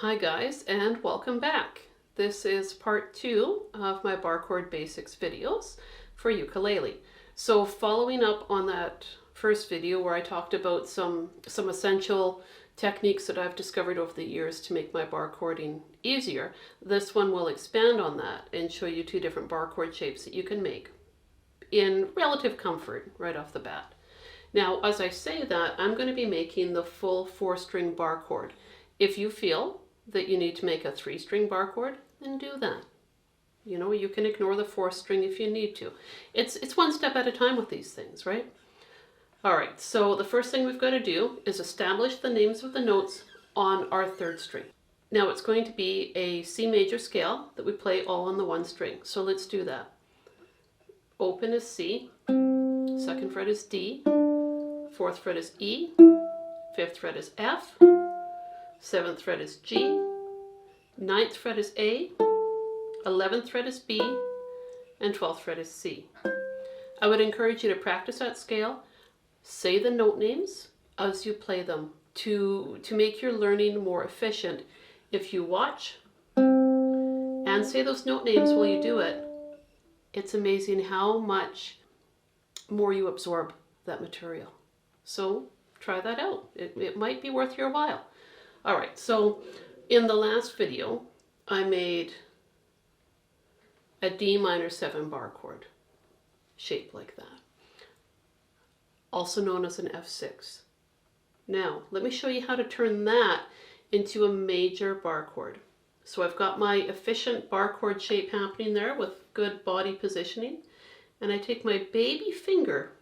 Hi guys, and welcome back. This is part 2 of my bar chord basics videos for ukulele. So following up on that first video where I talked about some essential techniques that I've discovered over the years to make my bar chording easier, this one will expand on that and show you 2 different bar chord shapes that you can make in relative comfort right off the bat. Now, as I say that, I'm going to be making the full 4-string bar chord. If you feel that you need to make a 3-string bar chord, then do that. You know, you can ignore the 4th string if you need to. It's one step at a time with these things, right? All right, so the first thing we've got to do is establish the names of the notes on our 3rd string. Now it's going to be a C major scale that we play all on the 1 string. So let's do that. Open is C, 2nd fret is D, 4th fret is E, 5th fret is F, 7th fret is G, 9th fret is A, 11th fret is B, and 12th fret is C. I would encourage you to practice that scale, say the note names as you play them to make your learning more efficient. If you watch and say those note names while you do it, it's amazing how much more you absorb that material. So try that out. It might be worth your while. All right, so in the last video, I made a D minor 7 bar chord shaped like that, also known as an F6. Now, let me show you how to turn that into a major bar chord. So I've got my efficient bar chord shape happening there with good body positioning, and I take my baby finger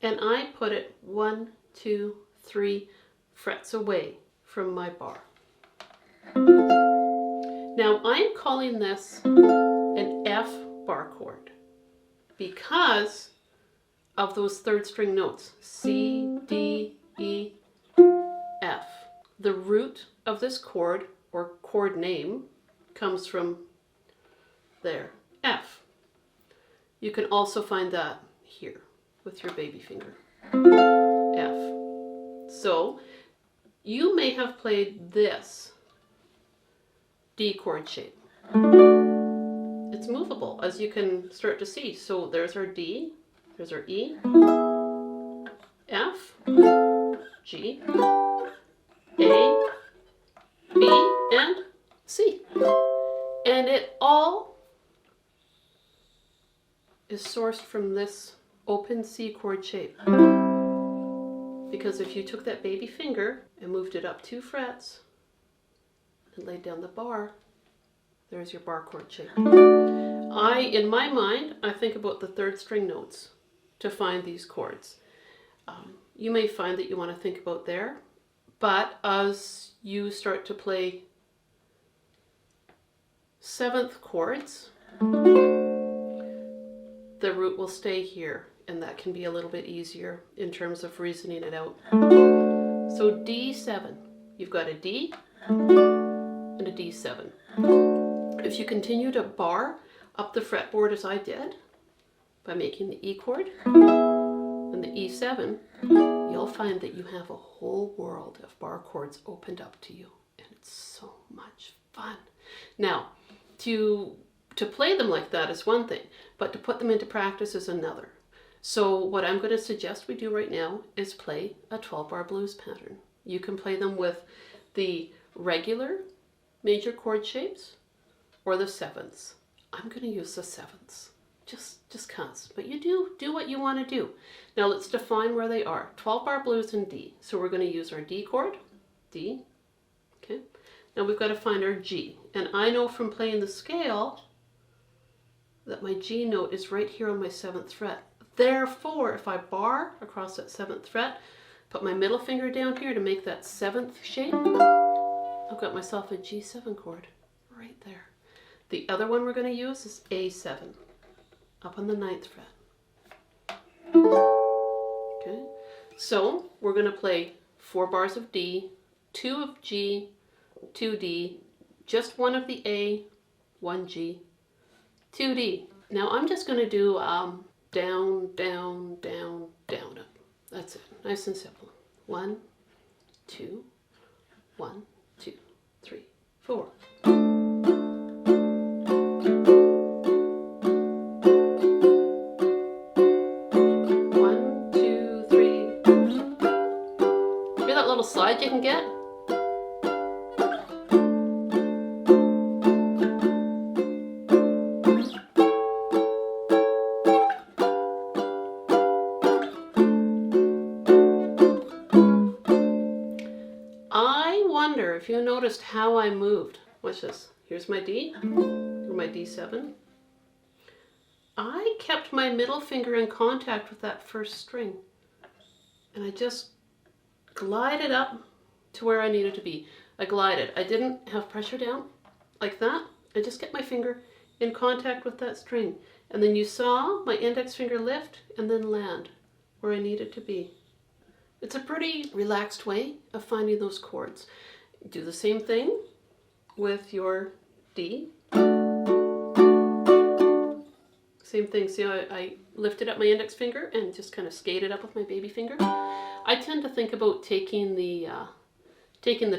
and I put it 1, 2, 3 frets away from my bar. Now I'm calling this an F bar chord because of those 3rd string notes, C, D, E, F. The root of this chord, or chord name, comes from there, F. You can also find that here with your baby finger, F. So you may have played this D chord shape. It's movable, as you can start to see. So there's our D, there's our E, F, G, A, B, and C. And it all is sourced from this open C chord shape. Because if you took that baby finger and moved it up 2 frets and laid down the bar, there's your bar chord shape. In my mind, I think about the 3rd string notes to find these chords. You may find that you want to think about there, but as you start to play 7th chords, the root will stay here, and that can be a little bit easier in terms of reasoning it out. So D7, you've got a D and a D7. If you continue to bar up the fretboard as I did, by making the E chord and the E7, you'll find that you have a whole world of bar chords opened up to you, and it's so much fun. Now, to play them like that is one thing, but to put them into practice is another. So what I'm going to suggest we do right now is play a 12-bar blues pattern. You can play them with the regular major chord shapes or the 7ths. I'm going to use the 7ths, just cause. But you do what you want to do. Now let's define where they are. 12-bar blues in D. So we're going to use our D chord, D. Okay. Now we've got to find our G. And I know from playing the scale that my G note is right here on my 7th fret. Therefore, if I bar across that 7th fret, put my middle finger down here to make that 7th shape, I've got myself a G7 chord right there. The other one we're going to use is A7, up on the 9th fret. Okay, so we're going to play 4 bars of D, 2 of G, 2 D, just 1 of the A, 1 G, 2 D. Now I'm just going to do down, down, down, down, up. That's it. Nice and simple. 1, 2, 1, 2, 3. you noticed how I moved? Watch this. Here's my D, or my D7. I kept my middle finger in contact with that first string. And I just glided up to where I needed to be. I glided. I didn't have pressure down like that. I just kept my finger in contact with that string. And then you saw my index finger lift and then land where I needed to be. It's a pretty relaxed way of finding those chords. Do the same thing with your D. Same thing. See how I lifted up my index finger and just kind of skated up with my baby finger? I tend to think about taking the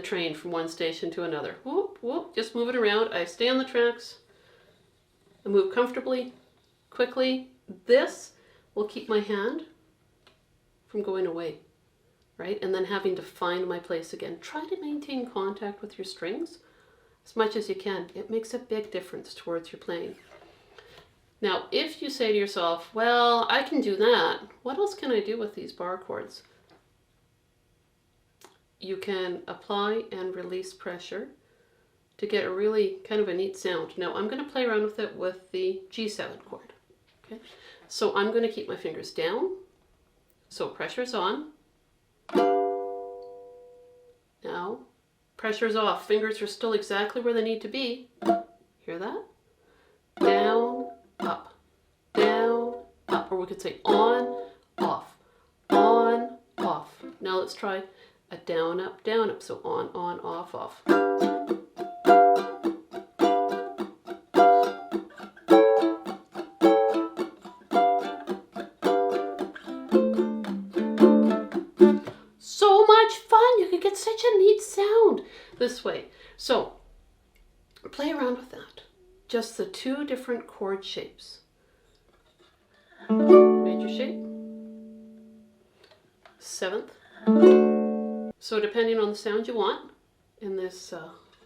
train from one station to another. Whoop, whoop, just move it around. I stay on the tracks. I move comfortably, quickly. This will keep my hand from going away, right? And then having to find my place again. Try to maintain contact with your strings as much as you can. It makes a big difference towards your playing. Now, if you say to yourself, well, I can do that, what else can I do with these bar chords? You can apply and release pressure to get a really kind of a neat sound. Now, I'm going to play around with it with the G7 chord. Okay, so I'm going to keep my fingers down. So pressure's on. Now, pressure's off. Fingers are still exactly where they need to be. Hear that? Down, up, down, up. Or we could say on, off, on, off. Now let's try a down, up, down, up. So on, off, off. So much fun! You can get such a neat sound this way. So play around with that. Just the two different chord shapes. Major shape, 7th. So depending on the sound you want in this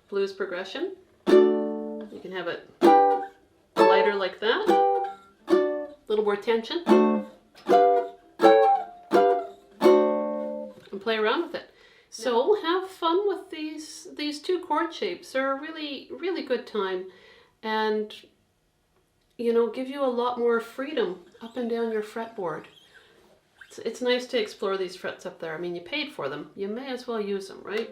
blues progression, you can have it lighter like that, a little more tension, and play around with it. So have fun with these two chord shapes. They're a really, really good time. And, you know, give you a lot more freedom up and down your fretboard. It's nice to explore these frets up there. I mean, you paid for them. You may as well use them, right?